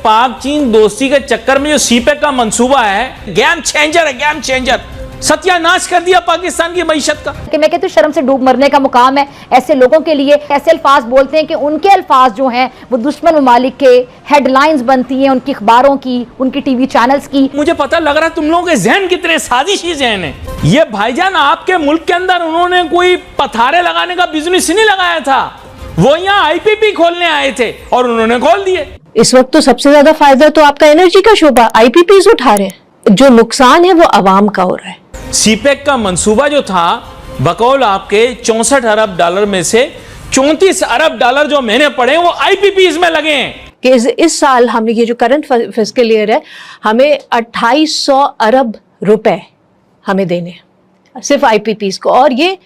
पाक चीन दोस्ती के चक्कर में जो सीपेक का मंसूबा है, गेम चेंजर है, गेम चेंजर। सत्यानाश कर दिया पाकिस्तान की मईशत का। कि मैं कहती हूँ शर्म से डूब मरने का मुकाम है ऐसे लोगों के लिए। ऐसे अल्फाज बोलते हैं कि उनके अल्फाज जो हैं वो दुश्मन ममालिक के हेडलाइंस बनती हैं, उनकी अखबारों की, उनकी टीवी चैनल्स की। मुझे पता लग रहा है तुम लोगों के जहन कितने साजिशी जहन है। ये भाईजान आपके मुल्क के अंदर उन्होंने कोई पथारे लगाने का बिजनेस नहीं लगाया था, वो यहाँ आईपीपी खोलने आए थे और उन्होंने खोल दिए। इस वक्त तो सबसे ज्यादा फायदा तो आपका एनर्जी का शोबा आईपीपीज उठा रहे हैं, जो नुकसान है वो अवाम का हो रहा है। सीपेक का मंसूबा जो था बकौल आपके 64 अरब डॉलर में से 34 अरब डॉलर जो मैंने पढ़े वो आईपीपीज में लगे हैं। कि इस साल हमने ये जो करंट फिस्कल ईयर है हमें 2800 अरब रुपए हमें देने हैं सिर्फ आईपीपीज को, और ये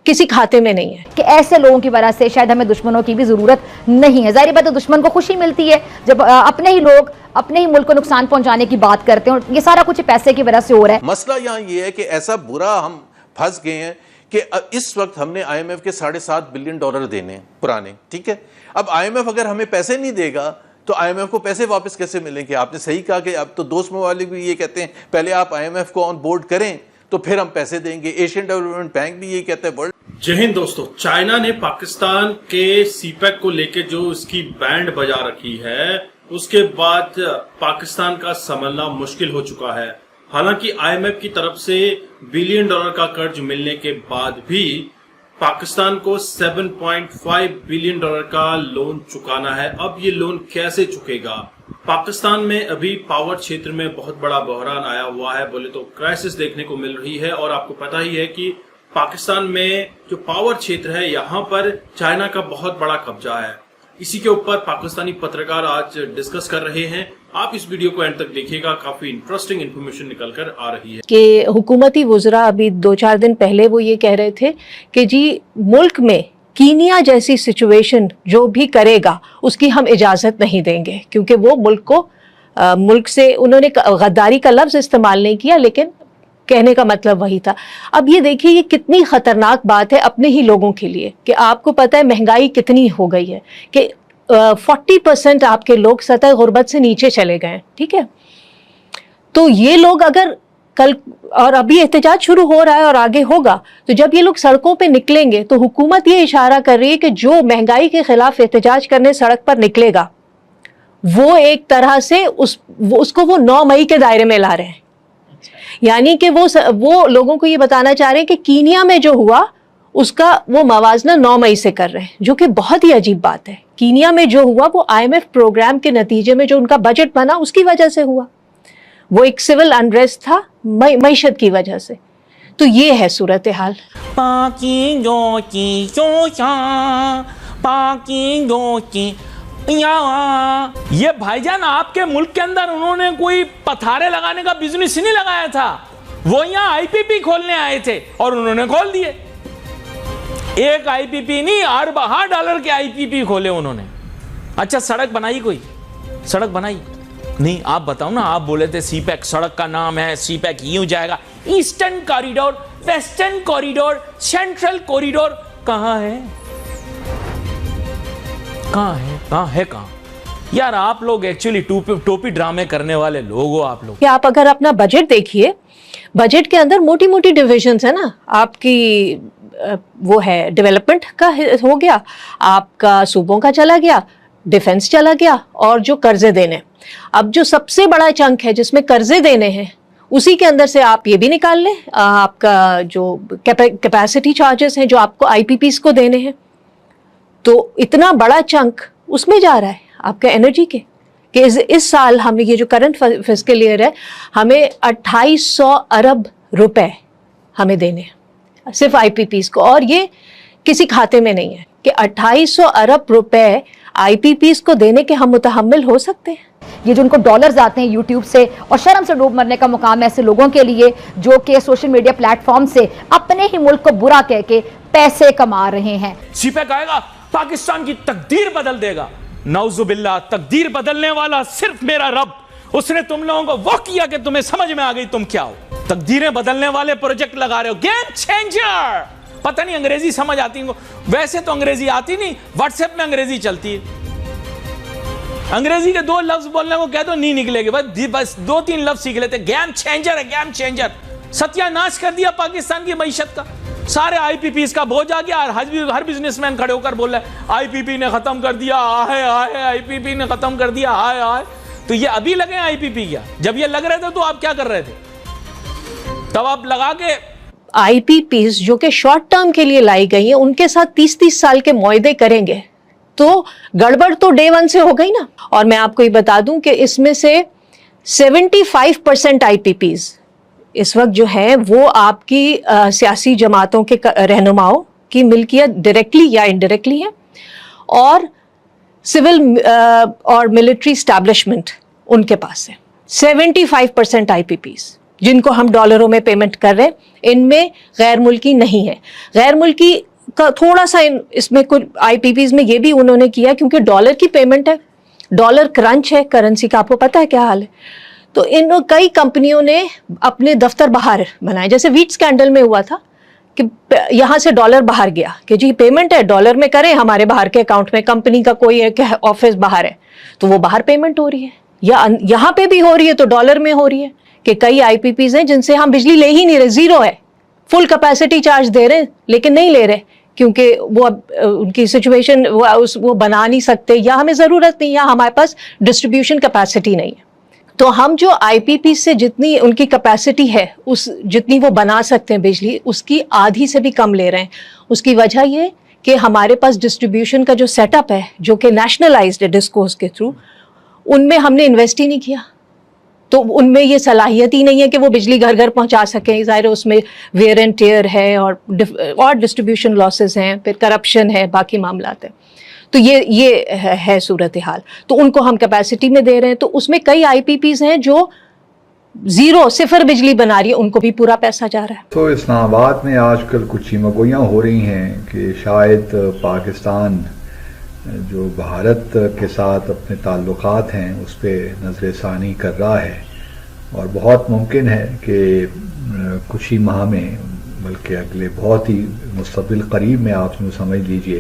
किसी खाते में नहीं है। कि ऐसे लोगों की वजह से शायद हमें दुश्मनों की भी जरूरत नहीं है। जाहिर बात है दुश्मन को खुशी मिलती है जब अपने ही लोग अपने ही मुल्क को नुकसान पहुंचाने की बात करते हैं, और ये सारा कुछ पैसे की वजह से हो रहा है। मसला यहाँ ये है कि ऐसा बुरा हम फंस गए हैं कि इस वक्त हमने आईएमएफ के 7.5 बिलियन डॉलर देने पुराने, ठीक है। अब आईएमएफ अगर हमें पैसे नहीं देगा तो आईएमएफ को पैसे वापस कैसे मिलेंगे? आपने सही कहा कि अब तो दोस्त ममालिक भी ये कहते हैं पहले आप आईएमएफ को ऑन बोर्ड करें तो फिर हम पैसे देंगे। एशियन डेवलपमेंट बैंक भी ये कहता है। वर्ल्ड जय हिंद दोस्तों, चाइना ने पाकिस्तान के सीपेक को लेके जो इसकी बैंड बजा रखी है उसके बाद पाकिस्तान का संभलना मुश्किल हो चुका है। हालांकि आईएमएफ की तरफ से बिलियन डॉलर का कर्ज मिलने के बाद भी पाकिस्तान को 7.5 बिलियन डॉलर का लोन चुकाना है। अब ये लोन कैसे चुकेगा? पाकिस्तान में अभी पावर क्षेत्र में बहुत बड़ा बहरान आया हुआ है, बोले तो क्राइसिस देखने को मिल रही है। और आपको पता ही है कि पाकिस्तान में जो पावर क्षेत्र है यहाँ पर चाइना का बहुत बड़ा कब्जा है। इसी के ऊपर पाकिस्तानी पत्रकार आज डिस्कस कर रहे हैं। आप इस वीडियो को एंड तक देखिएगा, काफी इंटरेस्टिंग इन्फॉर्मेशन निकल कर आ रही है। कि हुकूमती वुज़रा अभी 2-4 दिन पहले वो ये कह रहे थे कि जी मुल्क में कीनिया जैसी सिचुएशन जो भी करेगा उसकी हम इजाज़त नहीं देंगे, क्योंकि वो मुल्क से उन्होंने गद्दारी का लफ्ज़ इस्तेमाल नहीं किया लेकिन कहने का मतलब वही था। अब ये देखिए ये कितनी ख़तरनाक बात है अपने ही लोगों के लिए कि आपको पता है महंगाई कितनी हो गई है कि 40% आपके लोग सतह गुर्बत से नीचे चले गए, ठीक है। तो ये लोग अगर कल, और अभी एहतजाज शुरू हो रहा है और आगे होगा, तो जब ये लोग सड़कों पे निकलेंगे तो हुकूमत ये इशारा कर रही है कि जो महंगाई के खिलाफ एहतजाज करने सड़क पर निकलेगा वो एक तरह से उसको वो 9 मई के दायरे में ला रहे हैं। यानी कि वो लोगों को ये बताना चाह रहे हैं कि कीनिया में जो हुआ उसका वो मवाजना 9 मई से कर रहे हैं, जो कि बहुत ही अजीब बात है। कीनिया में जो हुआ वो आईएमएफ प्रोग्राम के नतीजे में जो उनका बजट बना उसकी वजह से हुआ, वो एक सिविल अनरेस्ट था मईशत की वजह से। तो ये है सूरत हाल। ये भाईजान आपके मुल्क के अंदर उन्होंने कोई पथारे लगाने का बिजनेस नहीं लगाया था, वो यहाँ आईपीपी खोलने आए थे और उन्होंने खोल दिए। एक आईपीपी नहीं, अरबा डॉलर के आईपीपी खोले उन्होंने। अच्छा सड़क बनाई, कोई सड़क बनाई नहीं? आप बताओ ना, आप बोले थे सीपेक सड़क का नाम है, सीपेक यूं जाएगा। Eastern corridor, western corridor, central corridor कहां है? कहां है यार? आप लोग एक्चुअली टोपी ड्रामे करने वाले लोग हो आप लोग। आप अगर अपना बजट देखिए, बजट के अंदर मोटी मोटी डिविजन्स है ना। आपकी वो है डेवलपमेंट का हो गया, आपका सूबों का चला गया, डिफेंस चला गया, और जो कर्जे देने। अब जो सबसे बड़ा चंक है जिसमें कर्जे देने हैं उसी के अंदर से आप ये भी निकाल लें, आपका जो कैपेसिटी चार्जेस हैं जो आपको आईपीपीस को देने हैं, तो इतना बड़ा चंक उसमें जा रहा है आपका एनर्जी के। कि इस साल हमने ये जो करंट फिस्कल ईयर है हमें 2800 अरब रुपए हमें देने हैं सिर्फ आईपीपीस को, और ये किसी खाते में नहीं है। कि 2800 अरब रुपए आईपीपीस को देने के हम मुतहम्मिल हो सकते हैं? ये जो उनको डॉलर्स आते हैं यूट्यूब से, और शर्म से डूब मरने का मुकाम है ऐसे लोगों के लिए जो कि सोशल मीडिया प्लेटफॉर्म से अपने ही मुल्क को बुरा कह के पैसे कमा रहे हैं। सीपेक आएगा, पाकिस्तान की तकदीर बदल देगा। नौजुबिल्लाह, तकदीर बदलने वाला सिर्फ मेरा रब। उसने तुम लोगों को वो किया कि तुम्हें समझ में आ गई तुम क्या हो। तकदीरें बदलने वाले प्रोजेक्ट लगा रहे हो, गेम चेंजर। पता नहीं अंग्रेजी समझ आती है? वैसे तो अंग्रेजी आती नहीं, व्हाट्सएप में अंग्रेजी चलती है। अंग्रेजी के 2 लफ्ज बोलने को कह दो नहीं निकलेगे, बस 2-3 लफ्ज सीख लेते। गेम चेंजर है, गेम चेंजर। सत्यानाश कर दिया पाकिस्तान की मईशत का। सारे आईपीपी का बोझ आ गया और हर बिजनेसमैन खड़े होकर बोल रहा है आईपीपी ने खत्म कर दिया, आए आईपीपी ने खत्म कर दिया, आए। तो ये अभी लगे आईपीपी क्या? जब ये लग रहे थे तो आप क्या कर रहे थे? तब आप लगा के आईपीपीज जो कि शॉर्ट टर्म के लिए लाई गई हैं, उनके साथ 30-30 साल के मुआहदे करेंगे तो गड़बड़ तो डे 1 से हो गई ना। और मैं आपको ये बता दूं कि इसमें से 75% आईपीपीज इस वक्त जो है वो आपकी सियासी जमातों के रहनुमाओं की मिल्कियत डायरेक्टली या इनडायरेक्टली है, और सिविल और मिलिट्री स्टैब्लिशमेंट उनके पास है। 75% आईपीपीज जिनको हम डॉलरों में पेमेंट कर रहे हैं, इनमें गैर मुल्की नहीं है। गैर मुल्की का थोड़ा सा इसमें कुछ आईपीपीज में ये भी उन्होंने किया क्योंकि डॉलर की पेमेंट है, डॉलर क्रंच है, करेंसी का आपको पता है क्या हाल है। तो इन कई कंपनियों ने अपने दफ्तर बाहर बनाए, जैसे वीट स्कैंडल में हुआ था कि यहाँ से डॉलर बाहर गया कि जी पेमेंट है डॉलर में करें हमारे बाहर के अकाउंट में, कंपनी का कोई एक ऑफिस बाहर है तो वो बाहर पेमेंट हो रही है, या यहाँ पे भी हो रही है तो डॉलर में हो रही है। कि कई आईपीपीज हैं जिनसे हम बिजली ले ही नहीं रहे, जीरो है, फुल कैपेसिटी चार्ज दे रहे हैं लेकिन नहीं ले रहे क्योंकि वो उनकी सिचुएशन वो बना नहीं सकते, या हमें ज़रूरत नहीं, या हमारे पास डिस्ट्रीब्यूशन कैपेसिटी नहीं है। तो हम जो आईपीपी से जितनी उनकी कैपेसिटी है उस जितनी वो बना सकते हैं बिजली, उसकी आधी से भी कम ले रहे हैं। उसकी वजह ये कि हमारे पास डिस्ट्रीब्यूशन का जो सेटअप है जो कि नेशनलाइज्ड है डिस्कोर्स के थ्रू, उनमें हमने इन्वेस्ट ही नहीं किया। तो उनमें ये सलाहियत ही नहीं है कि वो बिजली घर घर पहुंचा सकें। ज़ाहिर है उसमें वेयर एंड टेयर है और डिस्ट्रीब्यूशन लॉसेस हैं, फिर करप्शन है, बाकी मामलात हैं। तो ये है सूरत हाल। तो उनको हम कैपेसिटी में दे रहे हैं, तो उसमें कई आईपीपीज हैं जो सिफर बिजली बना रही है, उनको भी पूरा पैसा जा रहा है। तो इस्लामाबाद में आजकल कुछ चीमगोइयाँ हो रही हैं कि शायद पाकिस्तान जो भारत के साथ अपने ताल्लुकात हैं उस पर नज़रसानी कर रहा है, और बहुत मुमकिन है कि कुछ ही माह में, बल्कि अगले बहुत ही मुस्तक़बिल करीब में आप यूँ समझ लीजिए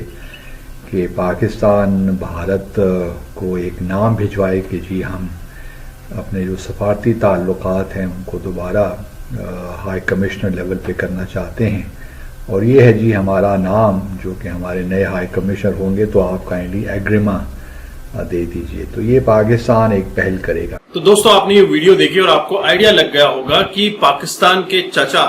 कि पाकिस्तान भारत को एक नाम भिजवाए कि जी हम अपने जो सफारती ताल्लुकात हैं उनको दोबारा हाई कमिश्नर लेवल पे करना चाहते हैं, और ये है जी हमारा नाम जो कि हमारे नए हाई कमिश्नर होंगे तो आप काइंडली एग्रीमा दे दीजिए। तो ये पाकिस्तान एक पहल करेगा। तो दोस्तों आपने ये वीडियो देखी और आपको आइडिया लग गया होगा कि पाकिस्तान के चचा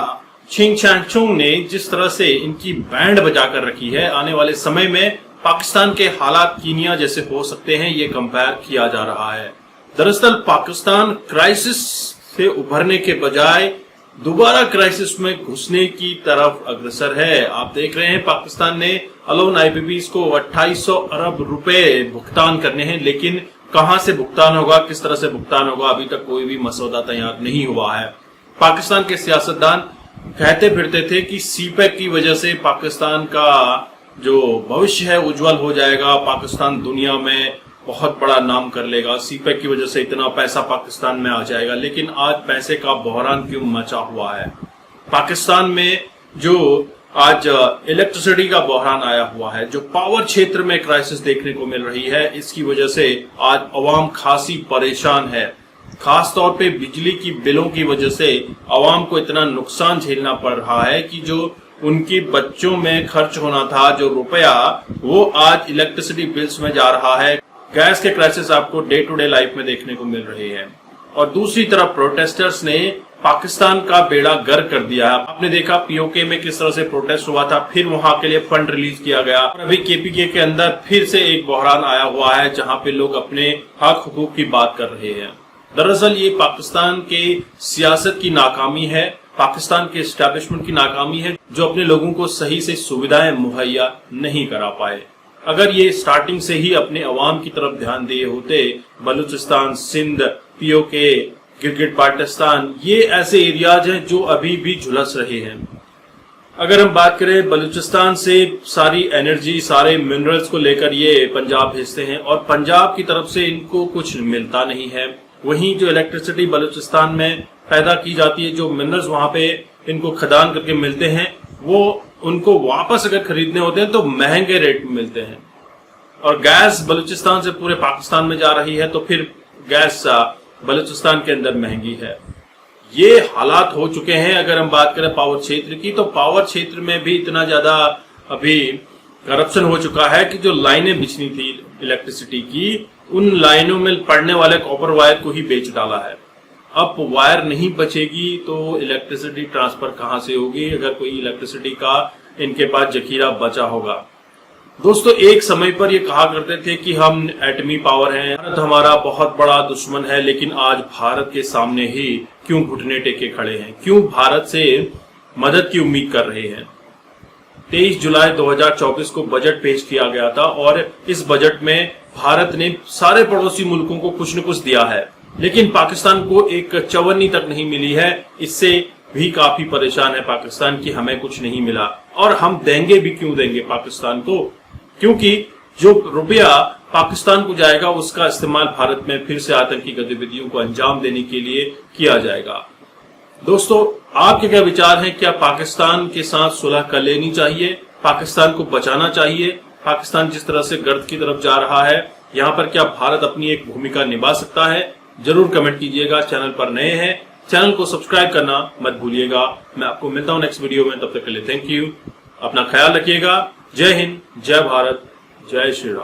छिंग चैंगचुंग ने जिस तरह से इनकी बैंड बजा कर रखी है, आने वाले समय में पाकिस्तान के हालात कीनिया जैसे हो सकते हैं, ये कंपेयर किया जा रहा है। दरअसल पाकिस्तान क्राइसिस से उभरने के बजाय दोबारा क्राइसिस में घुसने की तरफ अग्रसर है। आप देख रहे हैं पाकिस्तान ने अलोन आईपीपीज को 2800 अरब रुपए भुगतान करने हैं, लेकिन कहां से भुगतान होगा, किस तरह से भुगतान होगा, अभी तक कोई भी मसौदा तैयार नहीं हुआ है। पाकिस्तान के सियासतदान कहते फिरते थे कि सीपैक की वजह से पाकिस्तान का जो भविष्य है उज्जवल हो जाएगा, पाकिस्तान दुनिया में बहुत बड़ा नाम कर लेगा, सीपैक की वजह से इतना पैसा पाकिस्तान में आ जाएगा। लेकिन आज पैसे का बहरान क्यों मचा हुआ है? पाकिस्तान में जो आज इलेक्ट्रिसिटी का बहरान आया हुआ है, जो पावर क्षेत्र में क्राइसिस देखने को मिल रही है, इसकी वजह से आज अवाम खासी परेशान है। खास तौर पे बिजली की बिलों की वजह से अवाम को इतना नुकसान झेलना पड़ रहा है कि जो उनकी बच्चों में खर्च होना था जो रुपया, वो आज इलेक्ट्रिसिटी बिल्स में जा रहा है। गैस के क्राइसिस आपको डे टू डे लाइफ में देखने को मिल रहे हैं। और दूसरी तरफ प्रोटेस्टर्स ने पाकिस्तान का बेड़ा गर्क कर दिया है। आपने देखा पीओके में किस तरह से प्रोटेस्ट हुआ था, फिर वहां के लिए फंड रिलीज किया गया, और अभी केपीके के अंदर फिर से एक बहरान आया हुआ है जहां पे लोग अपने हक हुकूक की बात कर रहे हैं। दरअसल ये पाकिस्तान के सियासत की नाकामी है, पाकिस्तान के एस्टैब्लिशमेंट की नाकामी है, जो अपने लोगों को सही से सुविधाएं मुहैया नहीं करा पाए। अगर ये स्टार्टिंग से ही अपने अवाम की तरफ ध्यान दिए होते, बलूचिस्तान, सिंध, पीओके, गिलगिट बाल्टिस्तान, ये ऐसे एरियाज हैं जो अभी भी झुलस रहे हैं। अगर हम बात करें बलूचिस्तान से सारी एनर्जी, सारे मिनरल्स को लेकर ये पंजाब भेजते हैं, और पंजाब की तरफ से इनको कुछ मिलता नहीं है। वहीं जो इलेक्ट्रिसिटी बलूचिस्तान में पैदा की जाती है, जो मिनरल्स वहां पे इनको खदान करके मिलते हैं, वो उनको वापस अगर खरीदने होते हैं तो महंगे रेट में मिलते हैं। और गैस बलूचिस्तान से पूरे पाकिस्तान में जा रही है, तो फिर गैस बलूचिस्तान के अंदर महंगी है। ये हालात हो चुके हैं। अगर हम बात करें पावर क्षेत्र की, तो पावर क्षेत्र में भी इतना ज्यादा अभी करप्शन हो चुका है कि जो लाइनें बिछनी थी इलेक्ट्रिसिटी की, उन लाइनों में पड़ने वाले कॉपर वायर को ही बेच डाला है। अब वायर नहीं बचेगी तो इलेक्ट्रिसिटी ट्रांसफर कहां से होगी, अगर कोई इलेक्ट्रिसिटी का इनके पास जखीरा बचा होगा। दोस्तों, एक समय पर ये कहा करते थे कि हम एटमी पावर हैं, भारत हमारा बहुत बड़ा दुश्मन है, लेकिन आज भारत के सामने ही क्यों घुटने टेके खड़े हैं, क्यों भारत से मदद की उम्मीद कर रहे हैं। 23 जुलाई 2024 को बजट पेश किया गया था और इस बजट में भारत ने सारे पड़ोसी मुल्कों को कुछ न कुछ दिया है, लेकिन पाकिस्तान को एक चवन्नी तक नहीं मिली है। इससे भी काफी परेशान है पाकिस्तान कि हमें कुछ नहीं मिला, और हम देंगे भी क्यों देंगे पाकिस्तान को, क्योंकि जो रुपया पाकिस्तान को जाएगा उसका इस्तेमाल भारत में फिर से आतंकी गतिविधियों को अंजाम देने के लिए किया जाएगा। दोस्तों, आपके क्या विचार हैं? क्या पाकिस्तान के साथ सुलह कर लेनी चाहिए? पाकिस्तान को बचाना चाहिए? पाकिस्तान जिस तरह से गर्द की तरफ जा रहा है, यहाँ पर क्या भारत अपनी एक भूमिका निभा सकता है? जरूर कमेंट कीजिएगा। चैनल पर नए हैं, चैनल को सब्सक्राइब करना मत भूलिएगा। मैं आपको मिलता हूँ नेक्स्ट वीडियो में, तब तक के लिए थैंक यू। अपना ख्याल रखिएगा। जय हिंद, जय भारत, जय श्री राम।